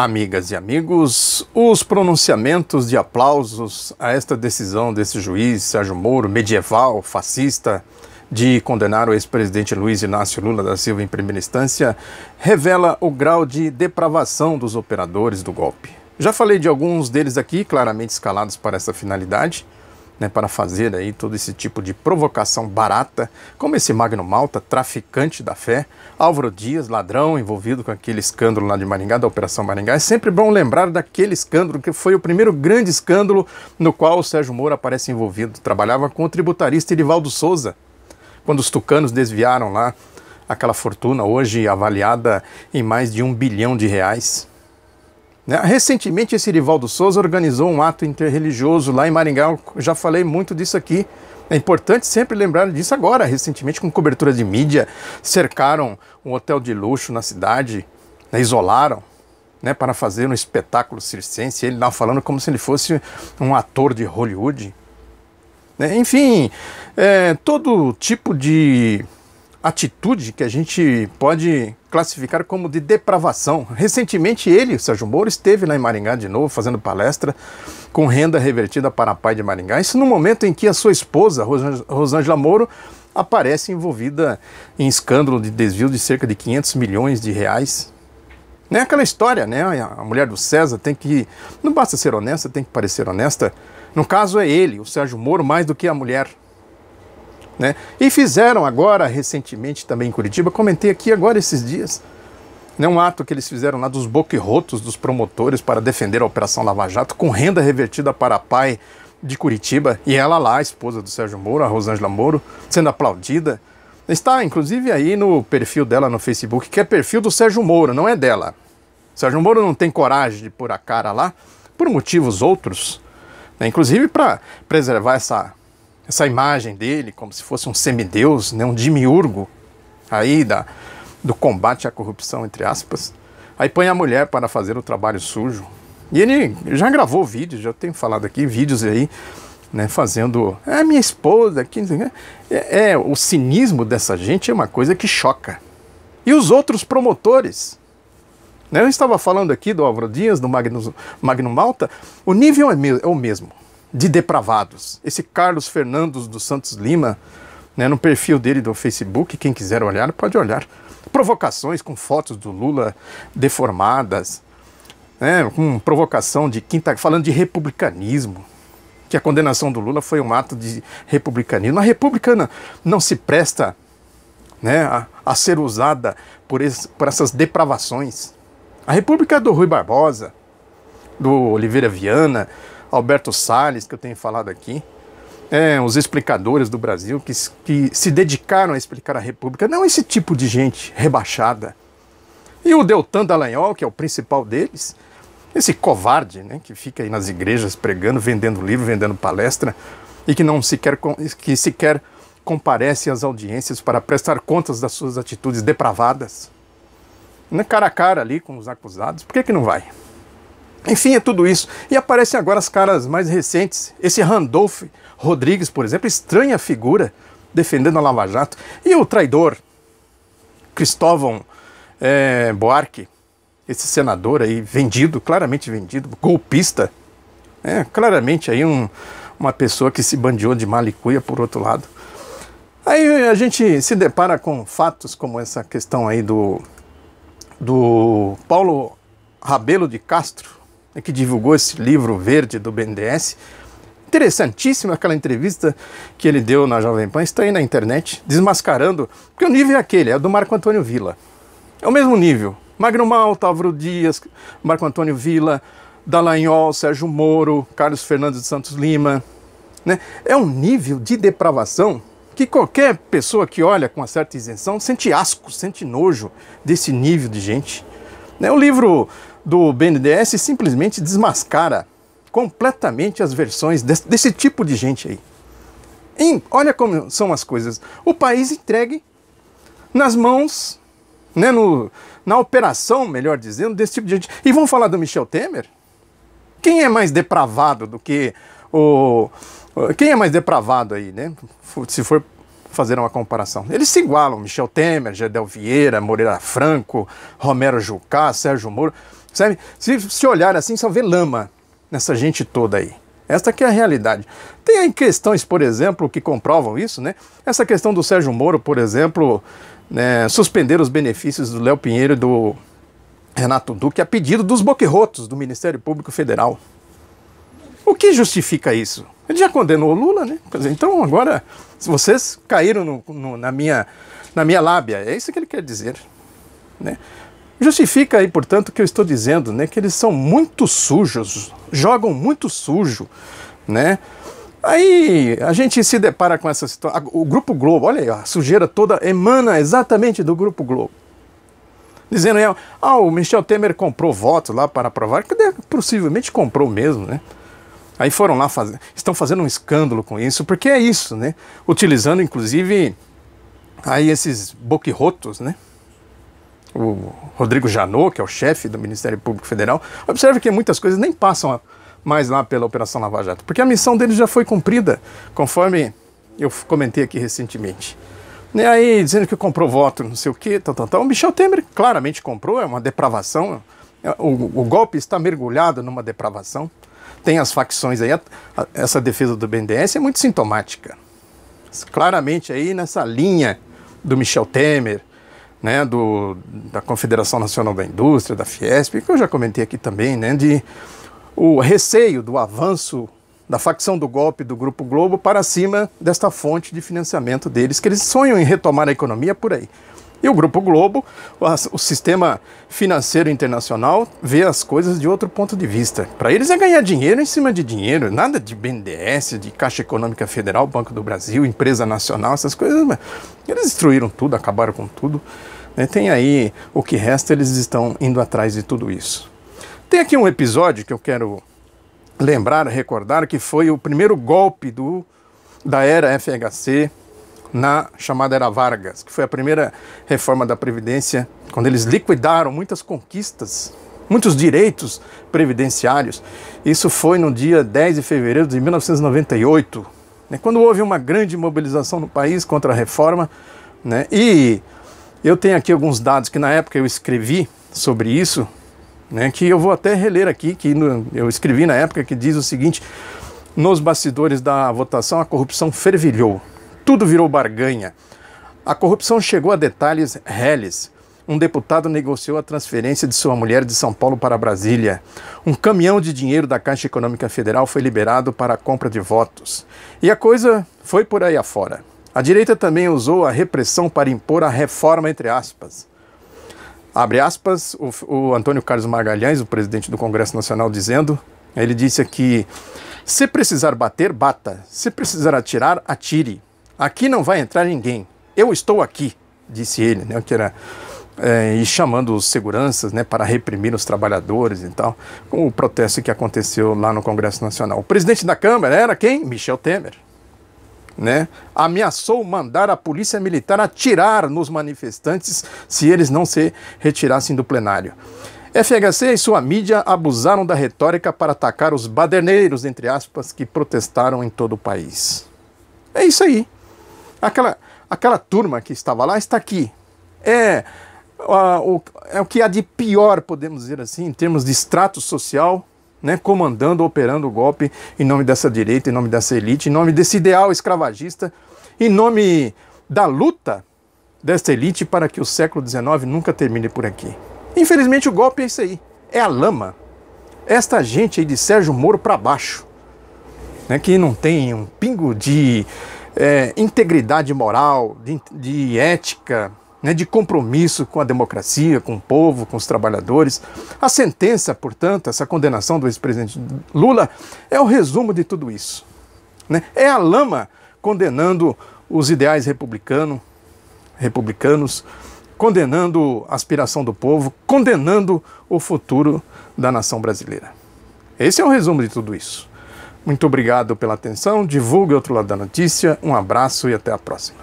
Amigas e amigos, os pronunciamentos de aplausos a esta decisão desse juiz Sérgio Moro, medieval, fascista, de condenar o ex-presidente Luiz Inácio Lula da Silva em primeira instância, revela o grau de depravação dos operadores do golpe. Já falei de alguns deles aqui, claramente escalados para essa finalidade, para fazer aí todo esse tipo de provocação barata, como esse Magno Malta, traficante da fé, Álvaro Dias, ladrão, envolvido com aquele escândalo lá de Maringá, da Operação Maringá. É sempre bom lembrar daquele escândalo, que foi o primeiro grande escândalo no qual o Sérgio Moro aparece envolvido. Trabalhava com o tributarista Irivaldo Souza, quando os tucanos desviaram lá aquela fortuna, hoje avaliada em mais de R$1 bilhão. Recentemente, esse Irivaldo Souza organizou um ato interreligioso lá em Maringá. Eu já falei muito disso aqui. É importante sempre lembrar disso agora. Recentemente, com cobertura de mídia, cercaram um hotel de luxo na cidade, isolaram, para fazer um espetáculo circense. Ele lá falando como se ele fosse um ator de Hollywood. Enfim, todo tipo de atitude que a gente pode classificar como de depravação. Recentemente ele, o Sérgio Moro, esteve lá em Maringá de novo, fazendo palestra com renda revertida para a Pai de Maringá. Isso no momento em que a sua esposa, Rosângela Moro, aparece envolvida em escândalo de desvio de cerca de R$500 milhões. Aquela história, a mulher do César tem que... Não basta ser honesta, tem que parecer honesta. No caso é ele, o Sérgio Moro, mais do que a mulher. E fizeram agora, recentemente, também em Curitiba, comentei aqui agora esses dias, um ato que eles fizeram lá dos boquirrotos dos promotores para defender a Operação Lava Jato, com renda revertida para a Pai de Curitiba, e ela lá, a esposa do Sérgio Moro, a Rosângela Moro, sendo aplaudida. Está, inclusive, aí no perfil dela no Facebook, que é perfil do Sérgio Moro, não é dela. O Sérgio Moro não tem coragem de pôr a cara lá, por motivos outros, inclusive para preservar essa imagem dele, como se fosse um semideus, um demiurgo aí do combate à corrupção, entre aspas. Aí põe a mulher para fazer o trabalho sujo. E ele já gravou vídeos, já tenho falado aqui, vídeos aí, fazendo... minha esposa aqui... O cinismo dessa gente é uma coisa que choca. E os outros promotores? Eu estava falando aqui do Álvaro Dias, do Magno Malta, o nível é o mesmo. De depravados. Esse Carlos Fernandes dos Santos Lima, no perfil dele do Facebook, quem quiser olhar, pode olhar. Provocações com fotos do Lula deformadas, com provocação de falando de republicanismo, que a condenação do Lula foi um ato de republicanismo. A república não se presta a ser usada por essas depravações. A república é do Rui Barbosa, do Oliveira Viana, Alberto Salles, que eu tenho falado aqui, os explicadores do Brasil que se dedicaram a explicar a República, não esse tipo de gente rebaixada. E o Deltan Dallagnol, que é o principal deles, esse covarde, que fica aí nas igrejas pregando, vendendo livro, vendendo palestra, e que sequer comparece às audiências para prestar contas das suas atitudes depravadas. Cara a cara ali com os acusados, por que não vai? Enfim, é tudo isso. E aparecem agora as caras mais recentes. Esse Randolph Rodrigues, por exemplo, estranha figura, defendendo a Lava Jato. E o traidor Cristóvão Buarque, esse senador aí vendido, claramente vendido, golpista. Claramente aí uma pessoa que se bandeou de malicuia por outro lado. Aí a gente se depara com fatos como essa questão aí do Paulo Rabelo de Castro, que divulgou esse livro verde do BNDES. Interessantíssima aquela entrevista que ele deu na Jovem Pan, está aí na internet, desmascarando, porque o nível é aquele, é do Marco Antônio Villa. É o mesmo nível. Magno Malta, Álvaro Dias, Marco Antônio Villa, Dallagnol, Sérgio Moro, Carlos Fernandes de Santos Lima. É um nível de depravação que qualquer pessoa que olha com uma certa isenção sente asco, sente nojo desse nível de gente. O livro do BNDES simplesmente desmascara completamente as versões desse tipo de gente aí. Olha como são as coisas. O país entregue nas mãos, na operação, melhor dizendo, desse tipo de gente. E vamos falar do Michel Temer? Quem é mais depravado do que quem é mais depravado aí, Se for fazer uma comparação. Eles se igualam, Michel Temer, Gedel Vieira, Moreira Franco, Romero Jucá, Sérgio Moro, sabe? Se olhar assim, só vê lama nessa gente toda aí. Esta que é a realidade. Tem aí questões, por exemplo, que comprovam isso, né? Essa questão do Sérgio Moro, por exemplo, né, suspender os benefícios do Léo Pinheiro e do Renato Duque a pedido dos boquirrotos do Ministério Público Federal. O que justifica isso? Ele já condenou o Lula, né? Quer dizer, então agora, se vocês caíram na minha lábia, é isso que ele quer dizer, né? Justifica aí, portanto, o que eu estou dizendo, né? Que eles são muito sujos, jogam muito sujo, né? Aí a gente se depara com essa situação. O Grupo Globo, olha aí, a sujeira toda emana exatamente do Grupo Globo. Dizendo, o Michel Temer comprou votos lá para aprovar, que possivelmente comprou mesmo, né? Aí foram lá estão fazendo um escândalo com isso, porque é isso, né? Utilizando, inclusive, aí esses boquirrotos, né? O Rodrigo Janot, que é o chefe do Ministério Público Federal. Observe que muitas coisas nem passam mais lá pela Operação Lava Jato, porque a missão deles já foi cumprida, conforme eu comentei aqui recentemente. E aí, dizendo que comprou voto, não sei o quê, tal. O Michel Temer claramente comprou, é uma depravação. O golpe está mergulhado numa depravação. Tem as facções aí, essa defesa do BNDES é muito sintomática. Claramente aí nessa linha do Michel Temer, né, da Confederação Nacional da Indústria, da Fiesp, que eu já comentei aqui também, né, de o receio do avanço da facção do golpe do Grupo Globo para cima desta fonte de financiamento deles, que eles sonham em retomar a economia por aí. E o Grupo Globo, o sistema financeiro internacional, vê as coisas de outro ponto de vista. Para eles é ganhar dinheiro em cima de dinheiro, nada de BNDES, de Caixa Econômica Federal, Banco do Brasil, Empresa Nacional, essas coisas. Mas eles destruíram tudo, acabaram com tudo. Tem aí o que resta, eles estão indo atrás de tudo isso. Tem aqui um episódio que eu quero lembrar, recordar, que foi o primeiro golpe da era FHC, na chamada Era Vargas, que foi a primeira reforma da Previdência, quando eles liquidaram muitas conquistas, muitos direitos previdenciários. Isso foi no dia 10 de fevereiro de 1998, né, quando houve uma grande mobilização no país contra a reforma, né, e eu tenho aqui alguns dados que na época eu escrevi sobre isso, né, que eu vou até reler aqui, que eu escrevi na época, que diz o seguinte: nos bastidores da votação a corrupção fervilhou. Tudo virou barganha. A corrupção chegou a detalhes reles. Um deputado negociou a transferência de sua mulher de São Paulo para Brasília. Um caminhão de dinheiro da Caixa Econômica Federal foi liberado para a compra de votos. E a coisa foi por aí afora. A direita também usou a repressão para impor a reforma, entre aspas. Abre aspas, o Antônio Carlos Magalhães, o presidente do Congresso Nacional, dizendo, ele disse aqui: se precisar bater, bata. Se precisar atirar, atire. Aqui não vai entrar ninguém. Eu estou aqui, disse ele, né, que era, e chamando os seguranças, né, para reprimir os trabalhadores e tal, com o protesto que aconteceu lá no Congresso Nacional. O presidente da Câmara era quem? Michel Temer, né? Ameaçou mandar a polícia militar atirar nos manifestantes se eles não se retirassem do plenário. FHC e sua mídia abusaram da retórica para atacar os baderneiros, entre aspas, que protestaram em todo o país. É isso aí. Aquela turma que estava lá está aqui. É o que há de pior, podemos dizer assim, em termos de extrato social, né, comandando, operando o golpe em nome dessa direita, em nome dessa elite, em nome desse ideal escravagista, em nome da luta dessa elite para que o século XIX nunca termine por aqui. Infelizmente o golpe é isso aí, é a lama. Esta gente aí de Sérgio Moro para baixo, né, que não tem um pingo de integridade moral, de ética, né, de compromisso com a democracia, com o povo, com os trabalhadores. A sentença, portanto, essa condenação do ex-presidente Lula é o resumo de tudo isso, né? É a lama condenando os ideais republicanos, condenando a aspiração do povo, condenando o futuro da nação brasileira. Esse é o resumo de tudo isso. Muito obrigado pela atenção, divulgue o outro lado da notícia, um abraço e até a próxima.